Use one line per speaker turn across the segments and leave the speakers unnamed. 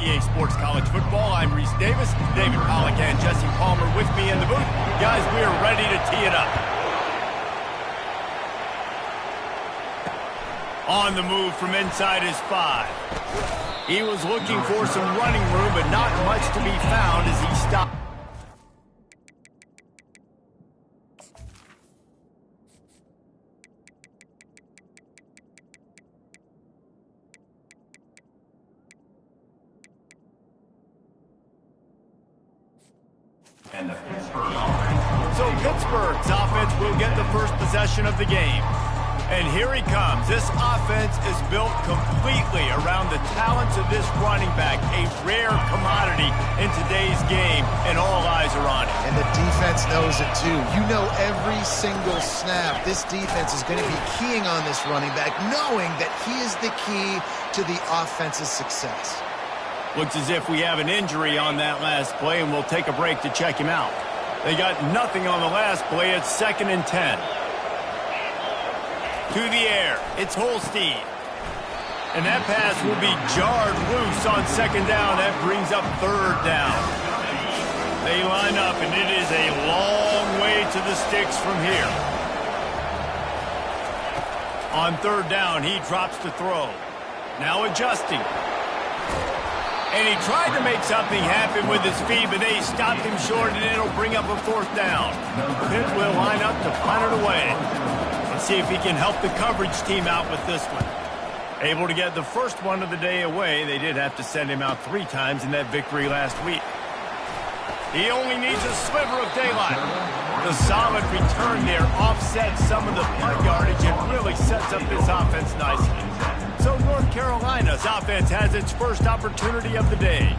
EA Sports College Football. I'm Reese Davis, David Pollack, and Jesse Palmer with me in the booth. Guys, we are ready to tee it up. On the move from inside his 5. He was looking for some running room, but not much to be found as he stopped. So Pittsburgh's offense will get the first possession of the game. And here he comes. This offense is built completely around the talents of this running back, a rare commodity in today's game, and all eyes are on it.
And the defense knows it too. You know every single snap this defense is going to be keying on this running back, knowing that he is the key to the offense's success.
Looks as if we have an injury on that last play, and we'll take a break to check him out. They got nothing on the last play. It's 2nd and 10. To the air. It's Holstein. And that pass will be jarred loose on 2nd down. That brings up 3rd down. They line up, and it is a long way to the sticks from here. On 3rd down, he drops to throw. Now adjusting. And he tried to make something happen with his feet, but they stopped him short, and it'll bring up a 4th down. Pitt will line up to punt it away. Let's see if he can help the coverage team out with this one. Able to get the first one of the day away. They did have to send him out 3 times in that victory last week. He only needs a sliver of daylight. The solid return there offsets some of the punt yardage and really sets up this offense nicely. So North Carolina's offense has its first opportunity of the day.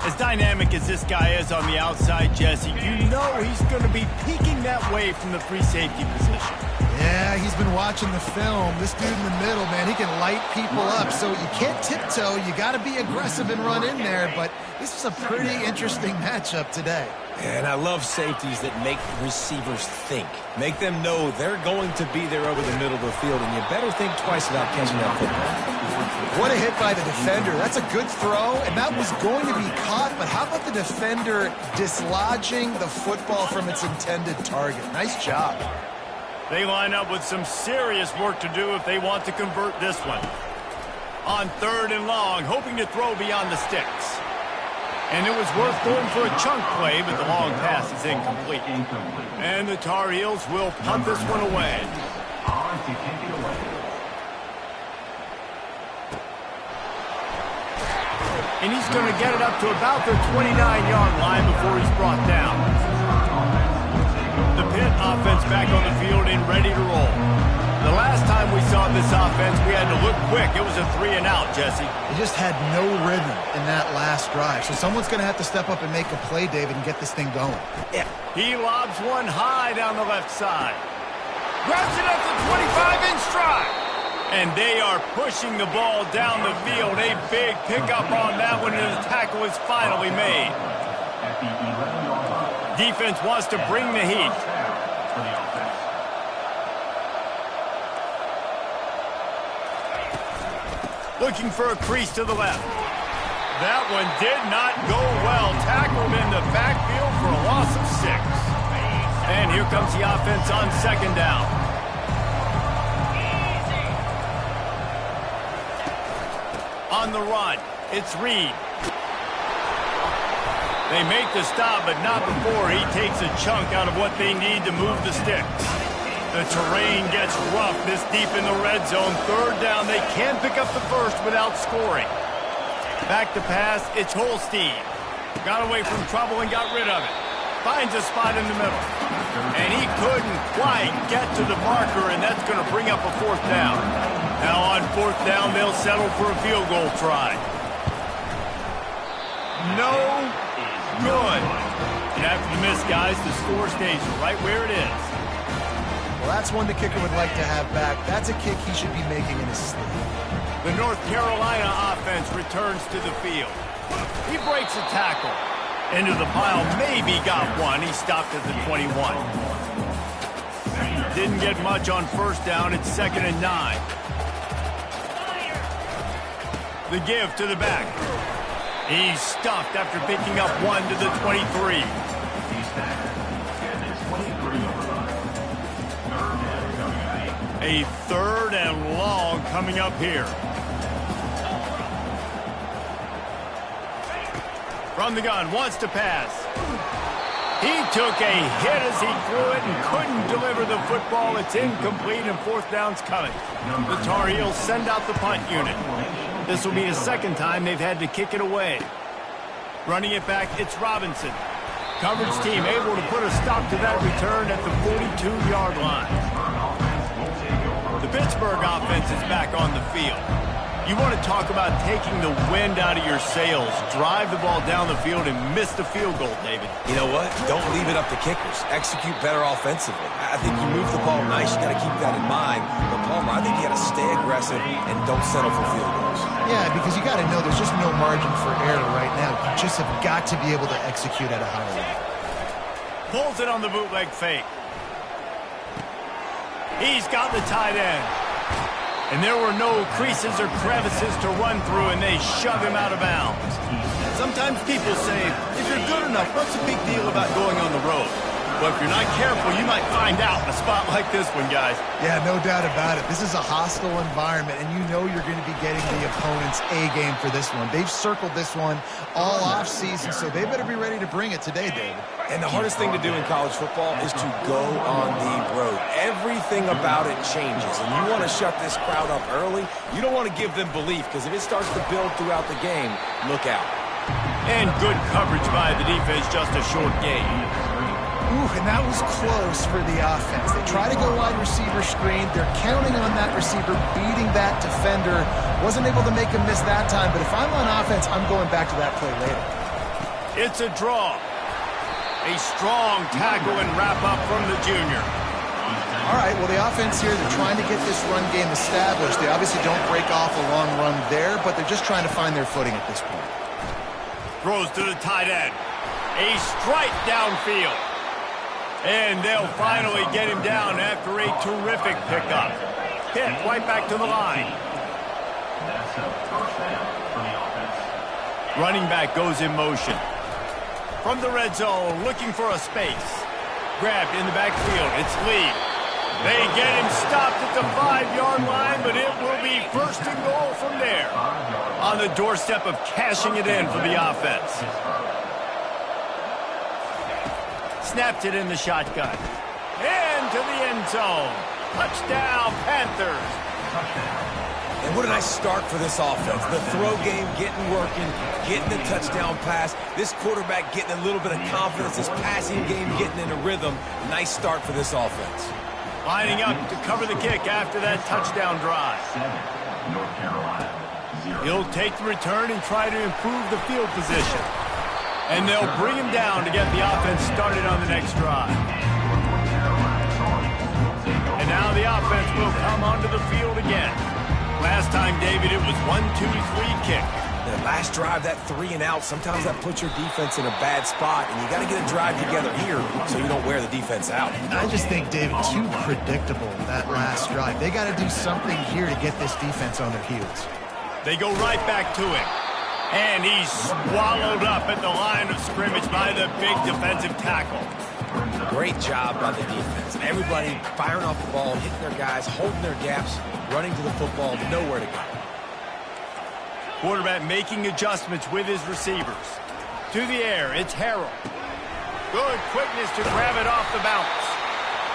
As dynamic as this guy is on the outside, Jesse, you know he's going to be peeking that way from the free safety position.
Yeah, he's been watching the film. This dude in the middle, man, he can light people up. So you can't tiptoe. You got to be aggressive and run in there. But this is a pretty interesting matchup today.
And I love safeties that make receivers think. Make them know they're going to be there over the middle of the field, and you better think twice about catching that football.
What a hit by the defender. That's a good throw, and that was going to be caught. But how about the defender dislodging the football from its intended target? Nice job.
They line up with some serious work to do if they want to convert this one. On 3rd and long, hoping to throw beyond the sticks. And it was worth going for a chunk play, but the long pass is incomplete. And the Tar Heels will punt this one away. And he's going to get it up to about the 29-yard line before he's brought down. The Pitt offense back on the field and ready to roll. The last time we saw this offense, we had to look quick. It was a 3-and-out, Jesse.
They just had no rhythm in that last drive. So someone's going to have to step up and make a play, David, and get this thing going.
Yeah. He lobs one high down the left side. Grabs it at the 25-inch stride. And they are pushing the ball down the field. A big pickup on that one, and the tackle is finally made. Defense wants to bring the heat. Looking for a crease to the left. That one did not go well. Tackled in the backfield for a loss of 6. And here comes the offense on 2nd down. On the run, it's Reed. They make the stop, but not before he takes a chunk out of what they need to move the sticks. The terrain gets rough this deep in the red zone. 3rd down, they can pick up the first without scoring. Back to pass, it's Holstein. Got away from trouble and got rid of it. Finds a spot in the middle. And he couldn't quite get to the marker, and that's going to bring up a 4th down. Now on 4th down, they'll settle for a field goal try. No good. And after the miss, guys, the score stays right where it is.
Well, that's one the kicker would like to have back. That's a kick he should be making in his sleep.
The North Carolina offense returns to the field. He breaks a tackle. Into the pile, maybe got one. He stopped at the 21. Didn't get much on 1st down. It's 2nd and 9. The give to the back. He's stuffed after picking up 1 to the 23. A 3rd and long coming up here. From the gun, wants to pass. He took a hit as he threw it and couldn't deliver the football. It's incomplete and 4th down's coming. The Tar Heels send out the punt unit. This will be the 2nd time they've had to kick it away. Running it back, it's Robinson. Coverage team able to put a stop to that return at the 42-yard line. The Pittsburgh offense is back on the field. You want to talk about taking the wind out of your sails. Drive the ball down the field and miss the field goal, David.
You know what? Don't leave it up to kickers. Execute better offensively. I think you move the ball nice. You got to keep that in mind. But, Palmer, I think you got to stay aggressive and don't settle for field goals.
Yeah, because you got to know there's just no margin for error right now. You just have got to be able to execute at a high level.
Pulls it on the bootleg fake. He's got the tight end. And there were no creases or crevices to run through, and they shove him out of bounds. Sometimes people say, if you're good enough, what's the big deal about going on the road? But if you're not careful, you might find out in a spot like this one, guys.
Yeah, no doubt about it. This is a hostile environment, and you know you're going to be getting the opponent's A-game for this one. They've circled this one all off-season, so they better be ready to bring it today, David.
And the hardest thing to do in college football is to go on the road. Everything about it changes, and you want to shut this crowd up early. You don't want to give them belief, because if it starts to build throughout the game, look out.
And good coverage by the defense, just a short gain.
Ooh, and that was close for the offense. They try to go wide receiver screen. They're counting on that receiver beating that defender. Wasn't able to make him miss that time, but if I'm on offense, I'm going back to that play later.
It's a draw. A strong tackle and wrap-up from the junior.
All right, well, the offense here, they're trying to get this run game established. They obviously don't break off a long run there, but they're just trying to find their footing at this point.
Throws to the tight end. A strike downfield. And they'll finally get him down after a terrific pickup. Hit right back to the line. Running back goes in motion. From the red zone, looking for a space. Grabbed in the backfield, it's Lee. They get him stopped at the 5-yard line, but it will be 1st and goal from there. On the doorstep of cashing it in for the offense. Snapped it in the shotgun. Into the end zone. Touchdown, Panthers.
And what a nice start for this offense. The throw game getting working, getting the touchdown pass. This quarterback getting a little bit of confidence. This passing game getting in a rhythm. Nice start for this offense.
Lining up to cover the kick after that touchdown drive. He'll take the return and try to improve the field position. And they'll bring him down to get the offense started on the next drive. And now the offense will come onto the field again. Last time, David, it was 1-2-3 kick.
The last drive, that 3 and out, sometimes that puts your defense in a bad spot, and you got to get a drive together here so you don't wear the defense out.
I just think, David, too predictable, that last drive. They got to do something here to get this defense on their heels.
They go right back to him. And he's swallowed up at the line of scrimmage by the big defensive tackle.
Great job by the defense. Everybody firing off the ball, hitting their guys, holding their gaps, running to the football, nowhere to go.
Quarterback making adjustments with his receivers. To the air, it's Harrell. Good quickness to grab it off the bounce.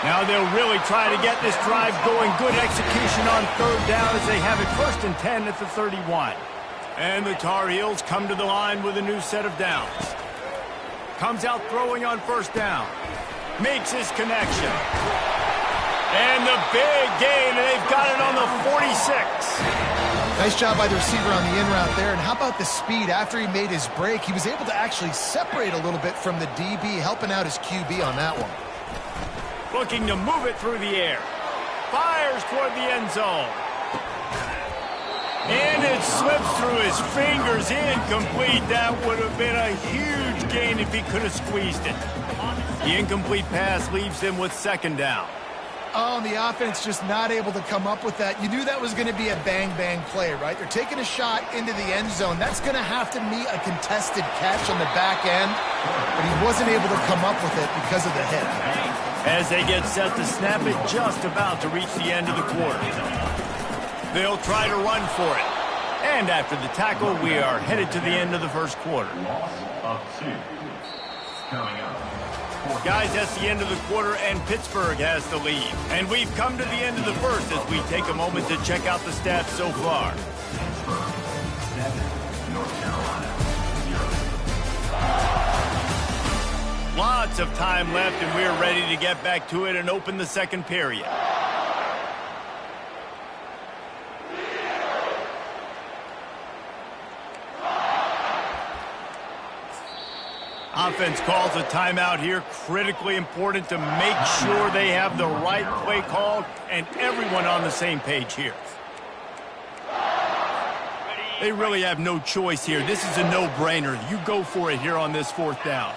Now they'll really try to get this drive going. Good execution on 3rd down as they have it 1st and 10 at the 31. And the Tar Heels come to the line with a new set of downs. Comes out throwing on 1st down. Makes his connection. And the big gain, and they've got it on the 46.
Nice job by the receiver on the in route there. And how about the speed after he made his break? He was able to actually separate a little bit from the DB, helping out his QB on that one.
Looking to move it through the air. Fires toward the end zone. And it slips through his fingers, incomplete. That would have been a huge gain if he could have squeezed it. The incomplete pass leaves them with 2nd down.
Oh, and the offense just not able to come up with that. You knew that was going to be a bang-bang play, right? They're taking a shot into the end zone. That's going to have to meet a contested catch on the back end, but he wasn't able to come up with it because of the hit.
As they get set to snap it, just about to reach the end of the quarter. They'll try to run for it. And after the tackle, we are headed to the end of the first quarter.
Loss of 2. Coming up.
Guys, that's the end of the quarter, and Pittsburgh has the lead. And we've come to the end of the first as we take a moment to check out the stats so far.
Pittsburgh 7, North Carolina 0.
Lots of time left, and we're ready to get back to it and open the second period. Offense calls a timeout here. Critically important to make sure they have the right play called and everyone on the same page here. They really have no choice here. This is a no-brainer. You go for it here on this fourth down.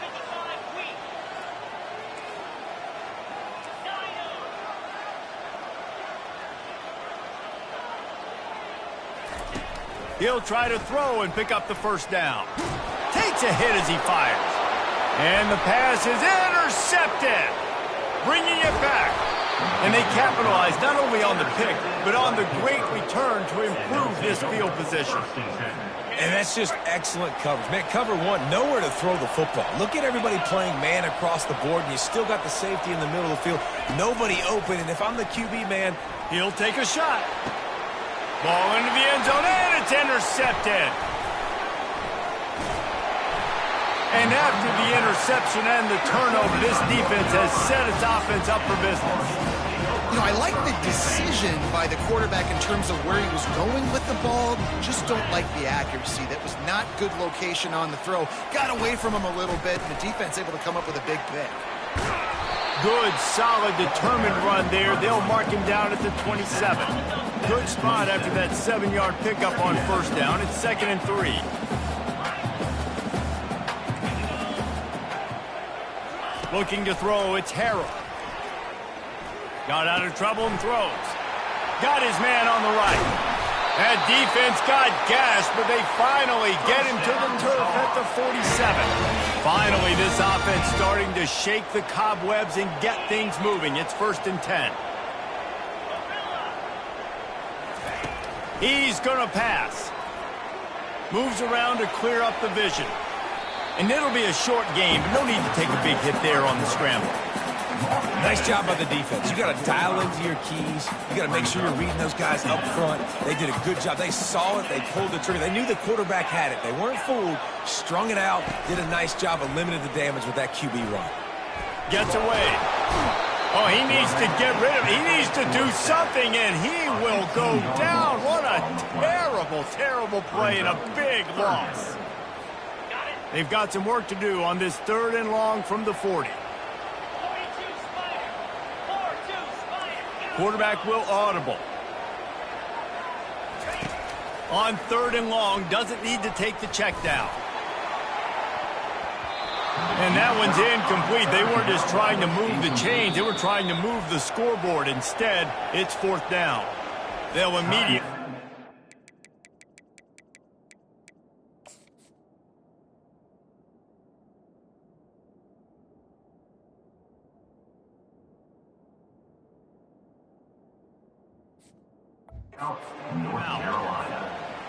He'll try to throw and pick up the first down. Takes a hit as he fires. And the pass is intercepted, bringing it back. And they capitalize not only on the pick, but on the great return to improve this field position.
And that's just excellent coverage. Man, cover one, nowhere to throw the football. Look at everybody playing man across the board, and you still got the safety in the middle of the field. Nobody open, and if I'm the QB, man,
he'll take a shot. Ball into the end zone, and it's intercepted. And after the interception and the turnover, this defense has set its offense up for business.
You know, I like the decision by the quarterback in terms of where he was going with the ball. Just don't like the accuracy. That was not good location on the throw. Got away from him a little bit, and the defense able to come up with a big pick.
Good, solid, determined run there. They'll mark him down at the 27. Good spot after that 7-yard pickup on first down. It's 2nd and 3. Looking to throw, it's Harrell. Got out of trouble and throws. Got his man on the right. That defense got gashed, but they finally get him to the turf at the 47. Finally, this offense starting to shake the cobwebs and get things moving. It's 1st and 10. He's going to pass. Moves around to clear up the vision. And it'll be a short game, but no need to take a big hit there on the scramble.
nice job by the defense. You got to dial into your keys. You got to make sure you're reading those guys up front. They did a good job. They saw it. They pulled the trigger. They knew the quarterback had it. They weren't fooled. Strung it out. Did a nice job of limiting the damage with that QB run.
Gets away. Oh, he needs to get rid of it. He needs to do something, and he will go down. What a terrible, terrible play and a big loss. They've got some work to do on this 3rd and long from the 40. Quarterback will audible. On 3rd and long, doesn't need to take the check down. And that one's incomplete. They weren't just trying to move the chains. They were trying to move the scoreboard. Instead, it's 4th down. They'll immediately...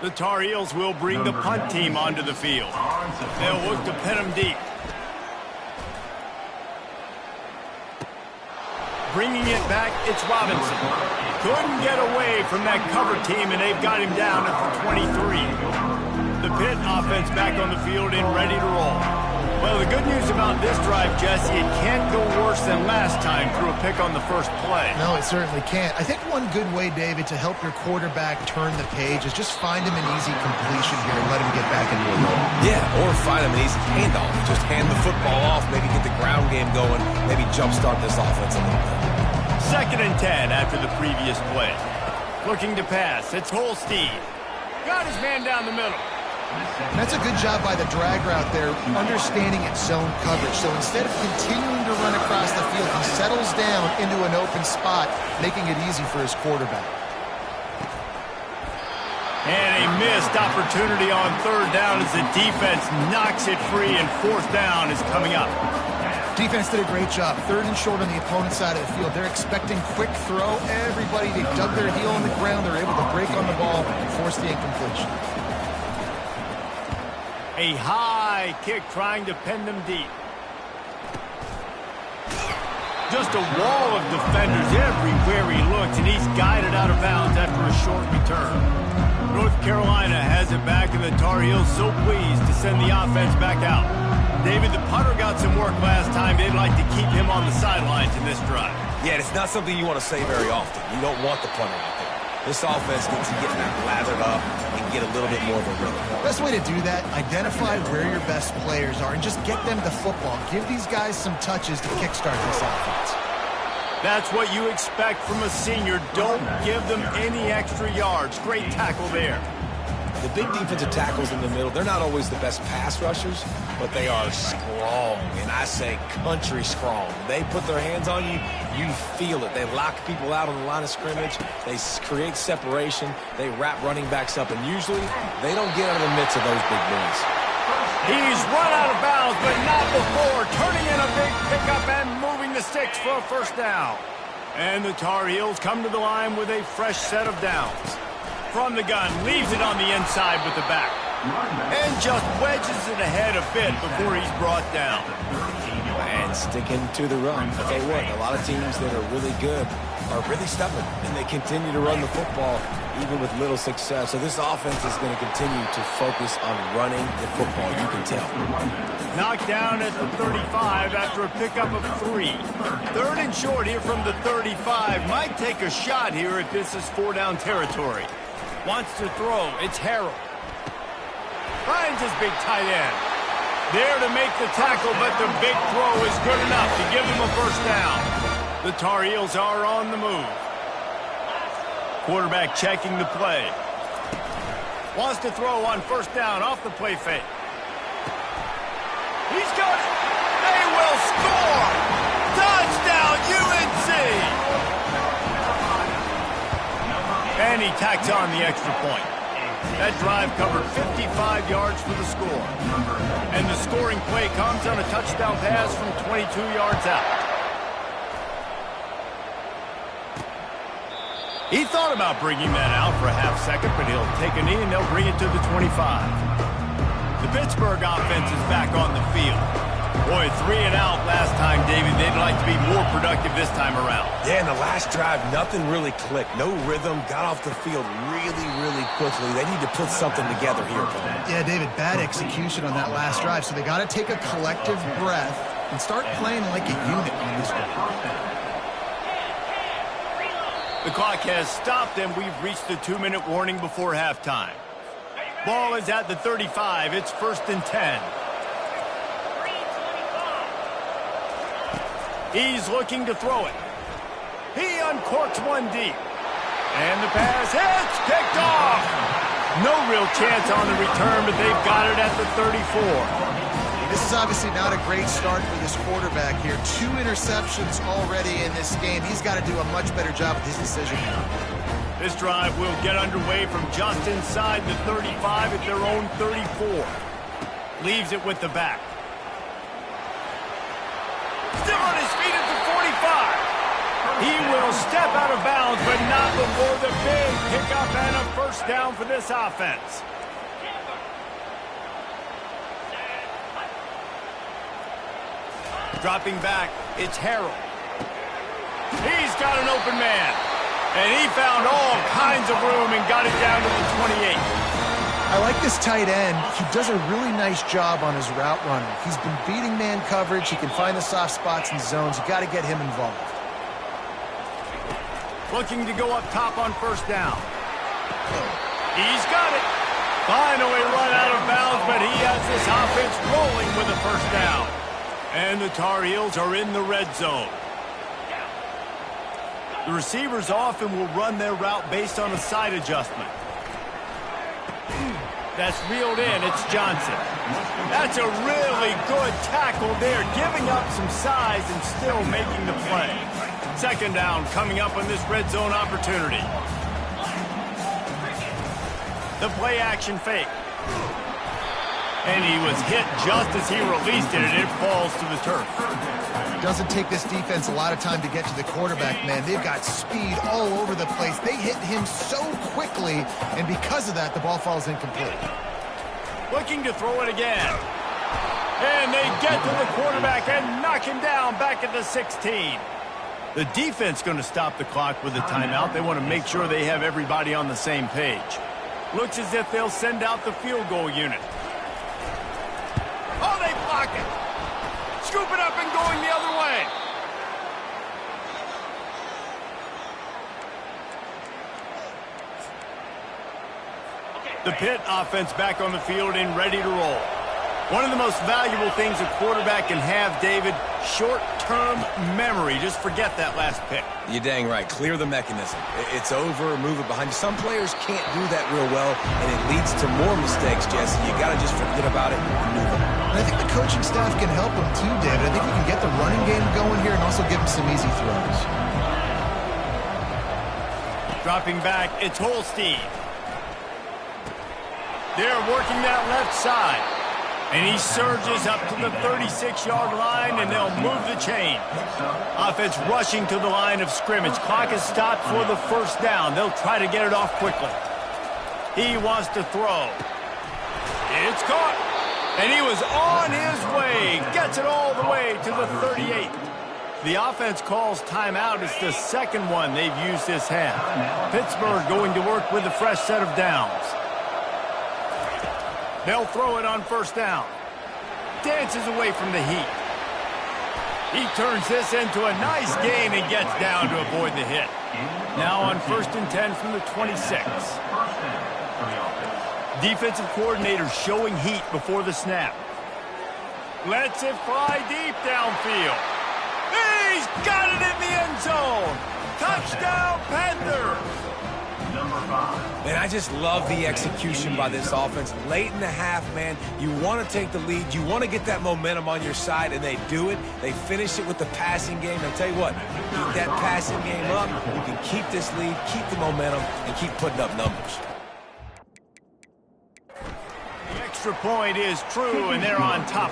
The Tar Heels will bring the punt team onto the field. They'll look to pin them deep. Bringing it back, it's Robinson. Couldn't get away from that cover team, and they've got him down at the 23. The Pitt offense back on the field and ready to roll. Well, the good news about this drive, Jesse, it can't go worse than last time through a pick on the first play.
No, it certainly can't. I think one good way, David, to help your quarterback turn the page is just find him an easy completion here and let him get back into a role.
Yeah, or find him an easy handoff. Just hand the football off, maybe get the ground game going, maybe jumpstart this offense a little bit.
2nd and 10 after the previous play. Looking to pass, it's Holstein. Got his man down the middle.
And that's a good job by the drag route there, understanding its zone coverage. So instead of continuing to run across the field, he settles down into an open spot, making it easy for his quarterback.
And a missed opportunity on third down as the defense knocks it free, and fourth down is coming up.
Defense did a great job. Third and short on the opponent's side of the field. They're expecting quick throw. Everybody, they dug their heel in the ground. They're able to break on the ball and force the incompletion.
A high kick trying to pen them deep. Just a wall of defenders everywhere he looks, and he's guided out of bounds after a short return. North Carolina has it back, and the Tar Heels so pleased to send the offense back out. David, the punter got some work last time. They'd like to keep him on the sidelines in this drive.
Yeah, it's not something you want to say very often. You don't want the punter out there. This offense needs to get lathered up and get a little bit more of a rhythm.
Best way to do that, identify where your best players are and just get them the football. Give these guys some touches to kickstart this offense.
That's what you expect from a senior. Don't give them any extra yards. Great tackle there.
The big defensive tackles in the middle, they're not always the best pass rushers, but they are strong, and I say country strong. They put their hands on you, you feel it. They lock people out on the line of scrimmage. They create separation. They wrap running backs up, and usually they don't get out of the midst of those big boys.
He's run out of bounds, but not before. Turning in a big pickup and moving the sticks for a first down. And the Tar Heels come to the line with a fresh set of downs. From the gun, leaves it on the inside with the back. And just wedges it ahead a bit before he's brought down.
And sticking to the run. I'll tell you what, a lot of teams that are really good are really stubborn, and they continue to run the football even with little success. So this offense is going to continue to focus on running the football, you can tell.
Knocked down at the 35 after a pickup of 3. Third and short here from the 35. Might take a shot here if this is 4-down territory. Wants to throw. It's Harrell. Finds his big tight end. There to make the tackle, but the big throw is good enough to give him a first down. The Tar Heels are on the move. Quarterback checking the play. Wants to throw on first down off the play fake. He's got it. They will score. Touchdown, UNC. And he tacks on the extra point. That drive covered 55 yards for the score. And the scoring play comes on a touchdown pass from 22 yards out. He thought about bringing that out for a half second, but he'll take a knee and they'll bring it to the 25. The Pittsburgh offense is back on the field. Boy, 3 and out last time, David. They'd like to be more productive this time around.
Yeah, in the last drive, nothing really clicked. No rhythm, got off the field really, really quickly. They need to put something together here.
Yeah, David, bad execution on that last drive, so they got to take a collective breath and start playing like a unit on this one.
The clock has stopped, and we've reached the 2-minute warning before halftime. Ball is at the 35. It's 1st and 10. He's looking to throw it. He uncorks one deep. And the pass hits, picked off. No real chance on the return, but they've got it at the 34.
This is obviously not a great start for this quarterback here. 2 interceptions already in this game. He's got to do a much better job with his decision.
This drive will get underway from just inside the 35 at their own 34. Leaves it with the back. Still on his feet at the 45. He will step out of bounds, but not before the big pickup and a first down for this offense. Dropping back, it's Harrell. He's got an open man. And he found all kinds of room and got it down to the 28.
I like this tight end. He does a really nice job on his route running. He's been beating man coverage. He can find the soft spots and zones. You got to get him involved.
Looking to go up top on first down. He's got it. Finally run out of bounds, but he has this offense rolling with a first down. And the Tar Heels are in the red zone. The receivers often will run their route based on a side adjustment. That's reeled in. It's Johnson. That's a really good tackle there, giving up some size and still making the play. Second down coming up on this red zone opportunity. The play action fake. And he was hit just as he released it, and it falls to the turf.
Doesn't take this defense a lot of time to get to the quarterback, man. They've got speed all over the place. They hit him so quickly, and because of that, the ball falls incomplete.
Looking to throw it again. And they get to the quarterback and knock him down back at the 16. The defense going to stop the clock with a timeout. They want to make sure they have everybody on the same page. Looks as if they'll send out the field goal unit. Oh, they block it. Scoop it up and going the other way. The Pitt offense back on the field and ready to roll. One of the most valuable things a quarterback can have, David, short-term memory. Just forget that last pick.
You're dang right. Clear the mechanism. It's over, move it behind you. Some players can't do that real well, and it leads to more mistakes, Jesse. You got to just forget about it and move it.
And I think the coaching staff can help him too, David. I think we can get the running game going here and also give him some easy throws.
Dropping back, it's Holstein. They're working that left side. And he surges up to the 36-yard line, and they'll move the chain. Offense rushing to the line of scrimmage. Clock is stopped for the first down. They'll try to get it off quickly. He wants to throw. It's caught. And he was on his way. Gets it all the way to the 38. The offense calls timeout. It's the second one they've used this half. Pittsburgh going to work with a fresh set of downs. They'll throw it on first down. Dances away from the heat. He turns this into a nice gain and gets down to avoid the hit. Now on 1st and 10 from the 26. Defensive coordinator showing heat before the snap. Lets it fly deep downfield. He's got it in the end zone. Touchdown, Panthers.
Man, I just love the execution by this offense. Late in the half, man, you want to take the lead. You want to get that momentum on your side, and they do it. They finish it with the passing game. And I'll tell you what, keep that passing game up. You can keep this lead, keep the momentum, and keep putting up numbers.
The extra point is true, and they're on top.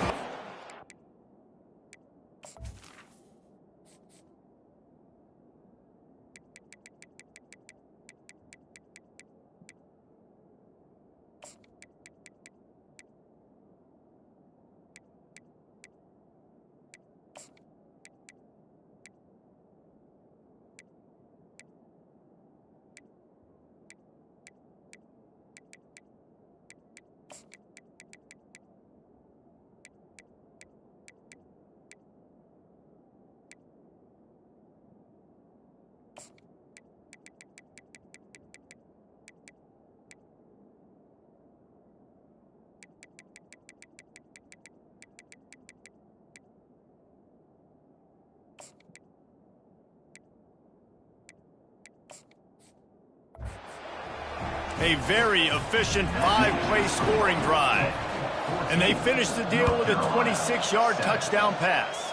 A very efficient 5-play scoring drive. And they finish the deal with a 26-yard touchdown pass.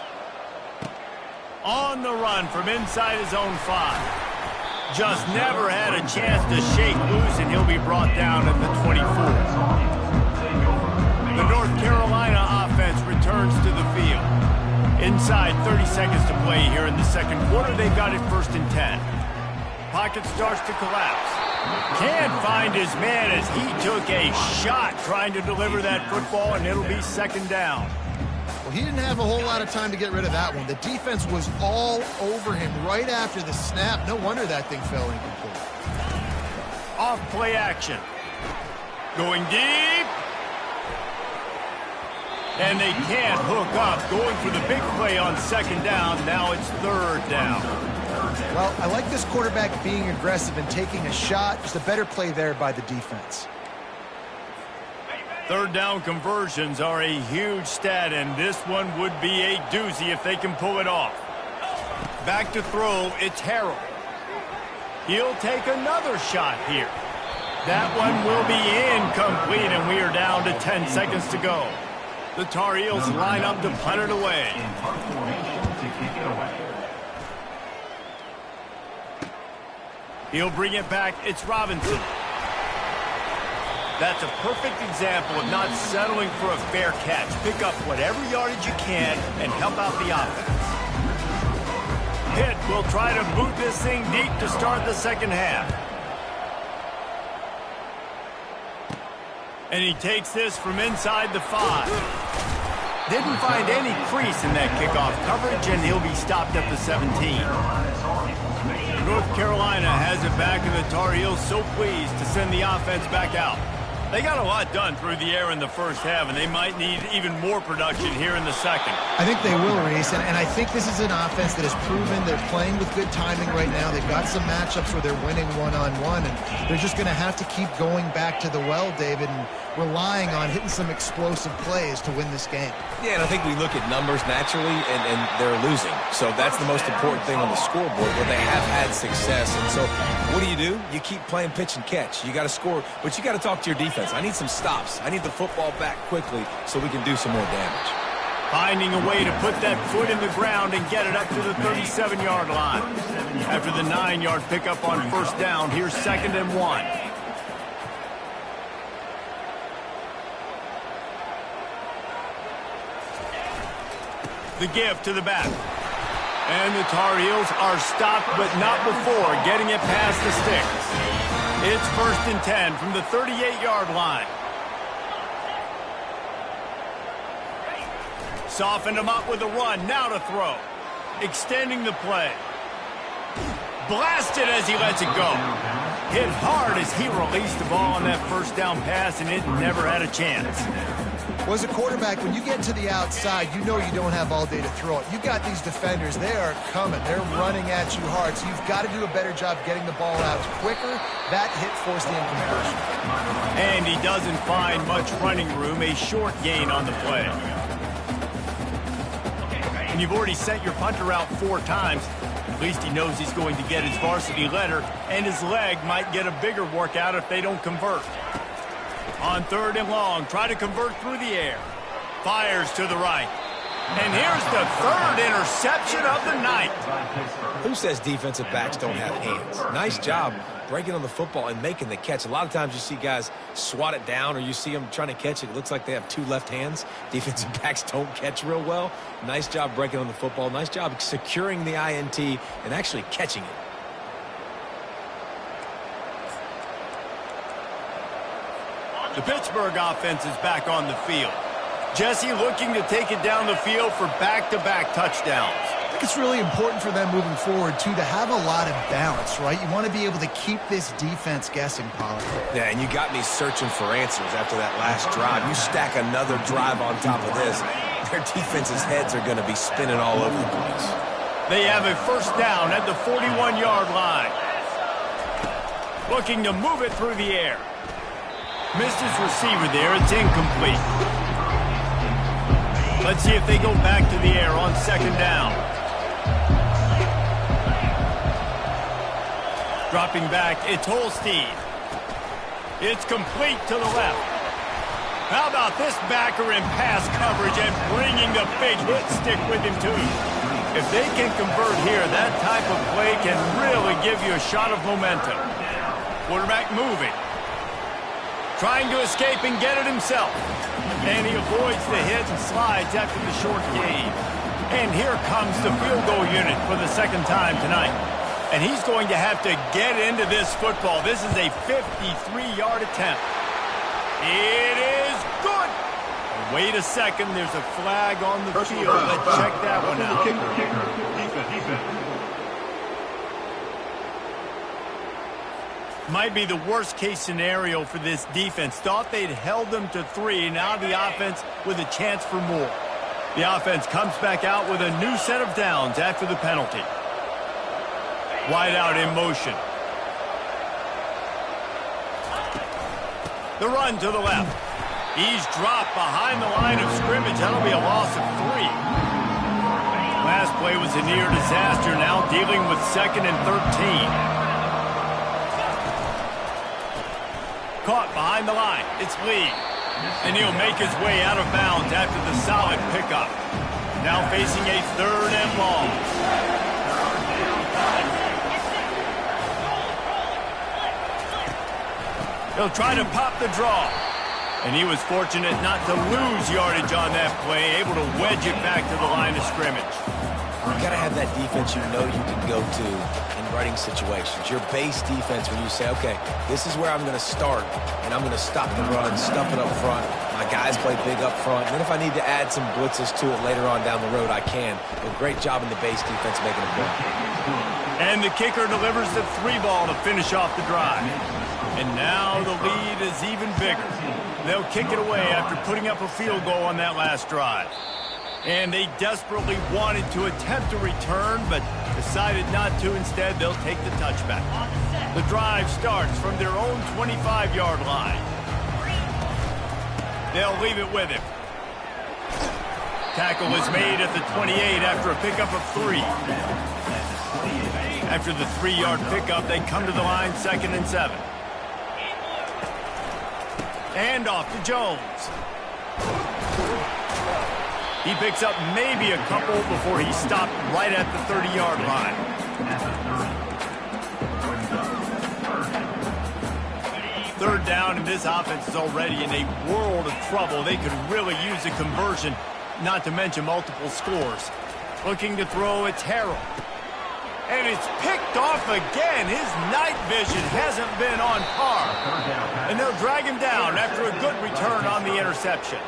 On the run from inside his own 5. Just never had a chance to shake loose, and he'll be brought down at the 24. The North Carolina offense returns to the field. Inside 30 seconds to play here in the second quarter. They've got it 1st and 10. Pocket starts to collapse. Can't find his man as he took a shot trying to deliver that football, and it'll be 2nd down.
Well, he didn't have a whole lot of time to get rid of that one. The defense was all over him right after the snap. No wonder that thing fell incomplete.
Off play action. Going deep. And they can't hook up. Going for the big play on 2nd down. Now it's 3rd down.
Well, I like this quarterback being aggressive and taking a shot. Just a better play there by the defense.
3rd down conversions are a huge stat, and this one would be a doozy if they can pull it off. Back to throw, it's Harrell. He'll take another shot here. That one will be incomplete, and we are down to 10 seconds to go. The Tar Heels line up to punt it away.
In punt formation to kick it away.
He'll bring it back. It's Robinson. That's a perfect example of not settling for a fair catch. Pick up whatever yardage you can and help out the offense. Pitt will try to boot this thing deep to start the second half. And he takes this from inside the 5. Didn't find any crease in that kickoff coverage, and he'll be stopped at the 17. North Carolina has it back, and the Tar Heels so pleased to send the offense back out. They got a lot done through the air in the first half, and they might need even more production here in the second.
I think they will, Reese, and I think this is an offense that has proven they're playing with good timing right now. They've got some matchups where they're winning one-on-one, and they're just going to have to keep going back to the well, David, and relying on hitting some explosive plays to win this game.
Yeah, and I think we look at numbers naturally, and they're losing. So that's the most important thing on the scoreboard, where they have had success. And so what do? You keep playing pitch and catch. You got to score, but you got to talk to your defense. I need some stops. I need the football back quickly so we can do some more damage.
Finding a way to put that foot in the ground and get it up to the 37-yard line. After the 9-yard pickup on first down, here's 2nd and 1. The give to the back. And the Tar Heels are stopped, but not before getting it past the sticks. It's 1st and 10 from the 38-yard line. Softened him up with a run. Now to throw. Extending the play. Blasted as he lets it go. Hit hard as he released the ball on that first down pass, and it never had a chance.
Well, as a quarterback, when you get to the outside, you know you don't have all day to throw it. You got these defenders. They are coming. They're running at you hard, so you've got to do a better job getting the ball out quicker. That hit forced the inconversion.
And he doesn't find much running room. A short gain on the play. And you've already sent your punter out 4 times. At least he knows he's going to get his varsity letter, and his leg might get a bigger workout if they don't convert. On 3rd and long, try to convert through the air. Fires to the right. And here's the 3rd interception of the night.
Who says defensive backs don't have hands? Nice job breaking on the football and making the catch. A lot of times you see guys swat it down, or you see them trying to catch it. It looks like they have 2 left hands. Defensive backs don't catch real well. Nice job breaking on the football. Nice job securing the INT and actually catching it.
The Pittsburgh offense is back on the field. Jesse looking to take it down the field for back-to-back touchdowns.
I think it's really important for them moving forward, too, to have a lot of balance, right? You want to be able to keep this defense guessing, Pollard.
Yeah, and you got me searching for answers after that last drive. You stack another drive on top of this, their defense's heads are going to be spinning all over the place.
They have a first down at the 41-yard line. Looking to move it through the air. Missed his receiver there. It's incomplete. Let's see if they go back to the air on 2nd down. Dropping back, it's Holstein. It's complete to the left. How about this backer in pass coverage and bringing the big hit stick with him, too? If they can convert here, that type of play can really give you a shot of momentum. Quarterback moving. Trying to escape and get it himself. And he avoids the hit and slides after the short gain. And here comes the field goal unit for the 2nd time tonight. And he's going to have to get into this football. This is a 53-yard attempt. It is good. Wait a second. There's a flag on the field. Let's check that one out.
Defense.
Might be the worst-case scenario for this defense. Thought they'd held them to 3. Now the offense with a chance for more. The offense comes back out with a new set of downs after the penalty. Wide out in motion. The run to the left. He's dropped behind the line of scrimmage. That'll be a loss of 3. Last play was a near disaster. Now dealing with 2nd and 13. Caught behind the line. It's Lee. And he'll make his way out of bounds after the solid pickup. Now facing a 3rd and long. He'll try to pop the draw. And he was fortunate not to lose yardage on that play, able to wedge it back to the line of scrimmage.
You got to have that defense you know you can go to in running situations. Your base defense when you say, okay, this is where I'm going to start, and I'm going to stop the run, stuff it up front. My guys play big up front. And then if I need to add some blitzes to it later on down the road, I can. But great job in the base defense making a play.
And the kicker delivers the 3 ball to finish off the drive. And now the lead is even bigger. They'll kick it away after putting up a field goal on that last drive. And they desperately wanted to attempt a return, but decided not to. Instead, they'll take the touchback. The drive starts from their own 25-yard line. They'll leave it with him. Tackle is made at the 28 after a pickup of 3. After the 3-yard pickup, they come to the line 2nd and 7. And off to Jones. He picks up maybe a couple before he stopped right at the 30-yard line. Third down, and this offense is already in a world of trouble. They could really use a conversion, not to mention multiple scores. Looking to throw, it's Harrell. And it's picked off again. His night vision hasn't been on par. And they'll drag him down after a good return on the interception.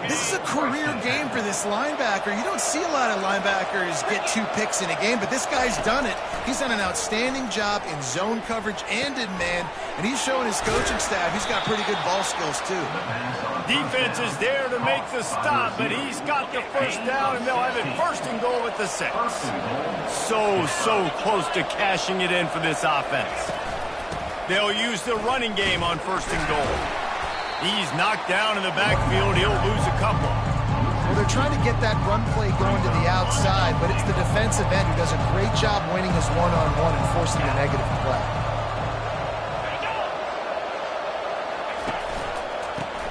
This is a career game for this linebacker. You don't see a lot of linebackers get 2 picks in a game, but this guy's done it. He's done an outstanding job in zone coverage and in man, and he's showing his coaching staff he's got pretty good ball skills too.
Defense is there to make the stop, but he's got the first down, and they'll have it 1st and goal at the 6. So close to cashing it in for this offense. They'll use the running game on 1st and goal. He's knocked down in the backfield. He'll lose a couple.
Well, they're trying to get that run play going to the outside, but it's the defensive end who does a great job winning his one-on-one and forcing the negative play.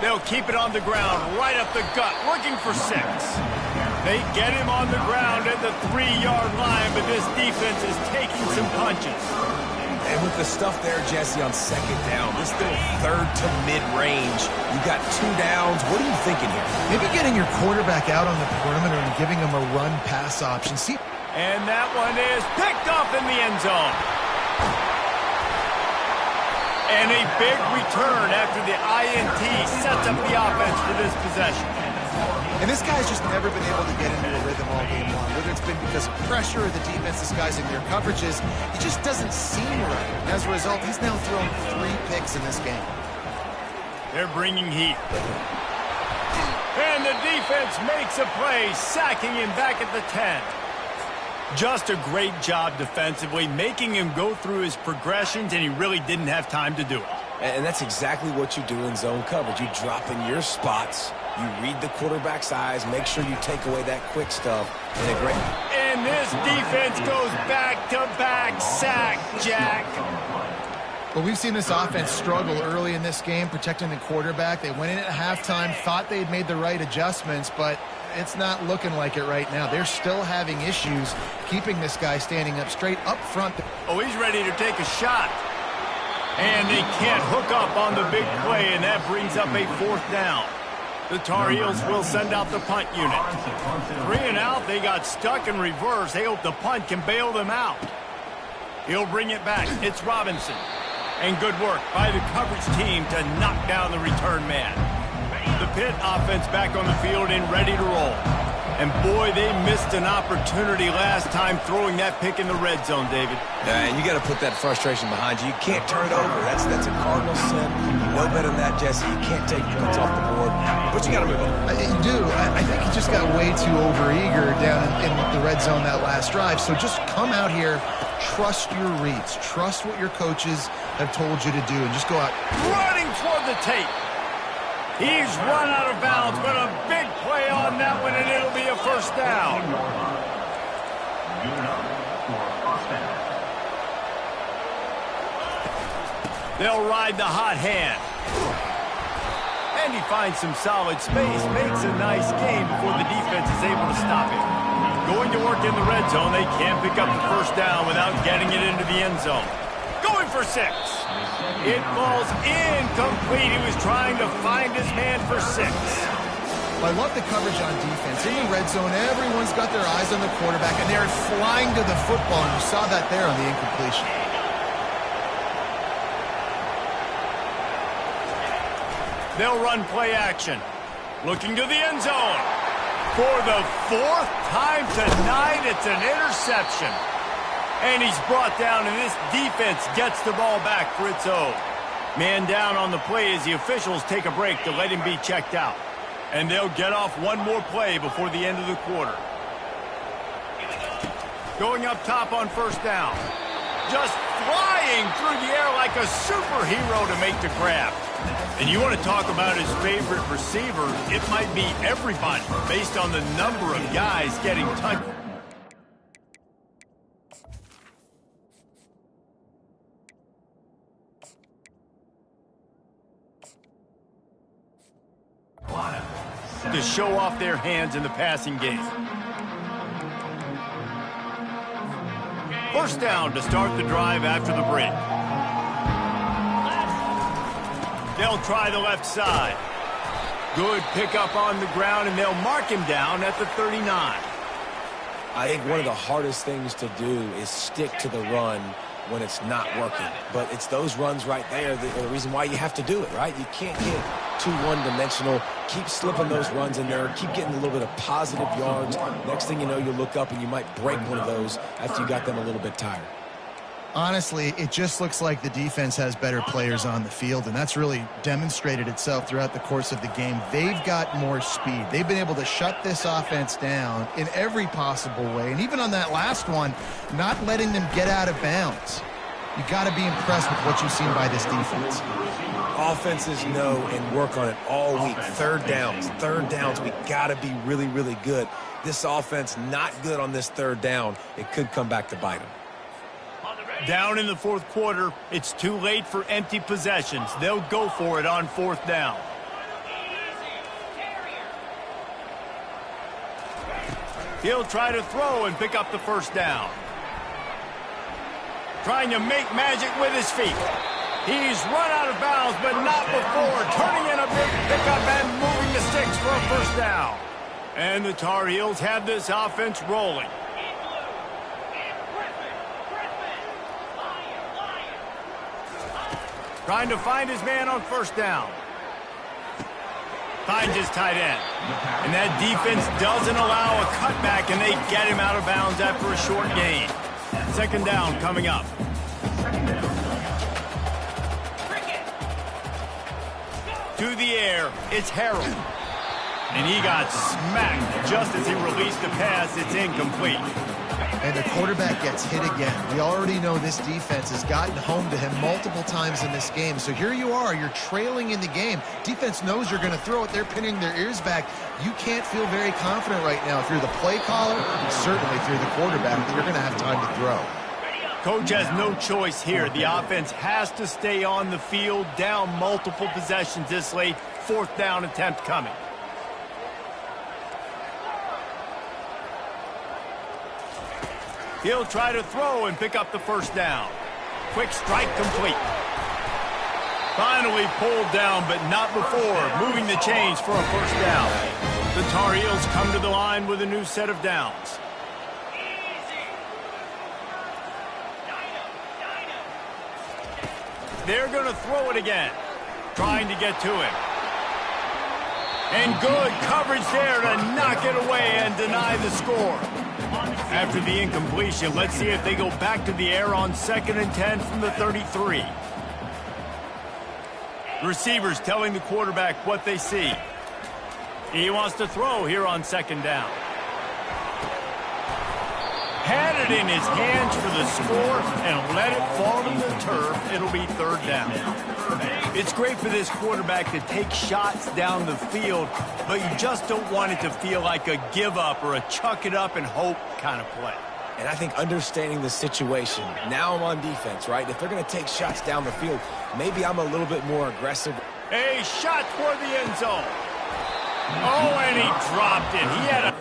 They'll keep it on the ground, right up the gut, looking for 6. They get him on the ground at the 3-yard line, but this defense is taking some punches.
And with the stuff there, Jesse, on 2nd down, this little 3rd to mid-range, you got 2 downs. What are you thinking here?
Maybe getting your quarterback out on the perimeter and giving him a run-pass option. See,
and that one is picked up in the end zone. And a big return after the INT sets up the offense for this possession.
And this guy's just never been able to get into a rhythm all game long. Whether it's been because of pressure or the defense disguising their coverages, he just doesn't seem right. And as a result, he's now thrown 3 picks in this game.
They're bringing heat. And the defense makes a play, sacking him back at the 10. Just a great job defensively, making him go through his progressions, and he really didn't have time to do it.
And that's exactly what you do in zone coverage. You drop in your spots, you read the quarterback's eyes, make sure you take away that quick stuff.
And this defense goes back-to-back sack, Jack.
Well, we've seen this offense struggle early in this game, protecting the quarterback. They went in at halftime, thought they'd made the right adjustments, but it's not looking like it right now. They're still having issues keeping this guy standing up straight up front.
Oh, he's ready to take a shot. And they can't hook up on the big play, and that brings up a 4th down. The Tar Heels will send out the punt unit. 3 and out, they got stuck in reverse. They hope the punt can bail them out. He'll bring it back. It's Robinson. And good work by the coverage team to knock down the return man. The Pitt offense back on the field and ready to roll. And boy, they missed an opportunity last time throwing that pick in the red zone, David.
And you got to put that frustration behind you. You can't turn it over. That's a cardinal sin. You know better than that, Jesse. You can't take points off the board. But you got to move on.
You do. I think he just got way too overeager down in the red zone that last drive. So just come out here, trust your reads, trust what your coaches have told you to do, and just go out.
Running toward the tape. He's run out of bounds, but a big play on that one, and it'll be a 1st down. They'll ride the hot hand. And he finds some solid space, makes a nice game before the defense is able to stop him. Going to work in the red zone, they can't pick up the first down without getting it into the end zone. Going for 6. It falls incomplete. He was trying to find his man for 6.
I love the coverage on defense. In the red zone, everyone's got their eyes on the quarterback, and they're flying to the football, and you saw that there on the incompletion.
They'll run play action. Looking to the end zone. For the 4th time tonight, it's an interception. And he's brought down, and this defense gets the ball back for its own. Man down on the play as the officials take a break to let him be checked out. And they'll get off one more play before the end of the quarter. Going up top on first down. Just flying through the air like a superhero to make the grab. And you want to talk about his favorite receiver, it might be everybody based on the number of guys getting touched. To show off their hands in the passing game. First down to start the drive after the break. They'll try the left side. Good pickup on the ground, and they'll mark him down at the 39.
I think one of the hardest things to do is stick to the run when it's not working. But it's those runs right there that are the reason why you have to do it, right? You can't get too one-dimensional. Keep slipping those runs in there. Keep getting a little bit of positive yards. Next thing you know, you look up and you might break one of those after you got them a little bit tired.
Honestly, it just looks like the defense has better players on the field, and that's really demonstrated itself throughout the course of the game. They've got more speed. They've been able to shut this offense down in every possible way, and even on that last one, not letting them get out of bounds. You got to be impressed with what you've seen by this defense.
Offenses know and work on it all week. Third downs, we got to be really, really good. This offense not good on this third down. It could come back to bite them.
Down in the 4th quarter, it's too late for empty possessions. They'll go for it on 4th down. He'll try to throw and pick up the first down. Trying to make magic with his feet. He's run out of bounds, but not before. Turning in a big pickup and moving the sticks for a first down. And the Tar Heels have this offense rolling. Trying to find his man on first down. Finds his tight end. And that defense doesn't allow a cutback, and they get him out of bounds after a short gain. Second down coming up. To the air, it's Harold. And he got smacked just as he released the pass. It's incomplete.
And the quarterback gets hit again. We already know this defense has gotten home to him multiple times in this game. So here you are, you're trailing in the game. Defense knows you're going to throw it. They're pinning their ears back. You can't feel very confident right now if you're the play caller, and certainly if you're the quarterback, that you're going to have time to throw.
Coach has no choice here. The offense has to stay on the field, down multiple possessions this late. 4th down attempt coming. He'll try to throw and pick up the first down. Quick strike complete. Finally pulled down, but not before. Moving the chains for a first down. The Tar Heels come to the line with a new set of downs. They're going to throw it again. Trying to get to him. And good coverage there to knock it away and deny the score. After the incompletion, let's see if they go back to the air on 2nd and 10 from the 33. Receivers telling the quarterback what they see. He wants to throw here on 2nd down. Had it in his hands for the score and let it fall to the turf. It'll be 3rd down. It's great for this quarterback to take shots down the field, but you just don't want it to feel like a give up or a chuck it up and hope kind of play.
And I think understanding the situation, now I'm on defense, right? If they're going to take shots down the field, maybe I'm a little bit more aggressive.
A shot toward the end zone. Oh, and he dropped it. He had a...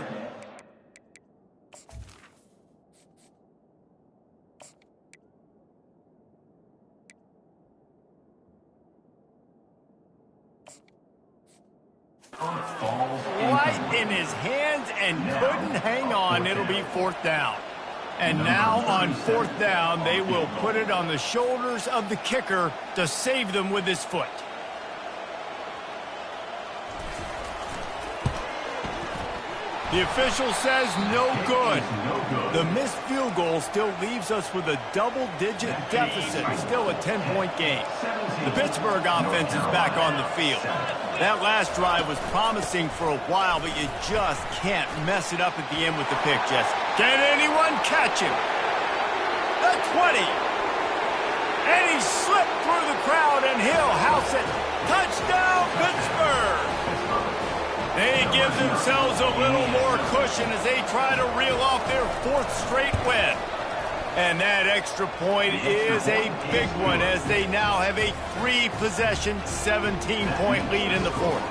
right in his hands and couldn't hang on. It'll be fourth down. And now on fourth down, they will put it on the shoulders of the kicker to save them with his foot. The official says no good. The missed field goal still leaves us with a double-digit deficit, still a 10-point game. The Pittsburgh offense is back on the field. That last drive was promising for a while, but you just can't mess it up at the end with the pick, Jesse. Can anyone catch him? The 20. And he slipped through the crowd, and he'll house it. Touchdown, Pittsburgh! They give themselves a little more cushion as they try to reel off their fourth straight win. And that extra point is a big one as they now have a 3-possession, 17-point lead in the fourth.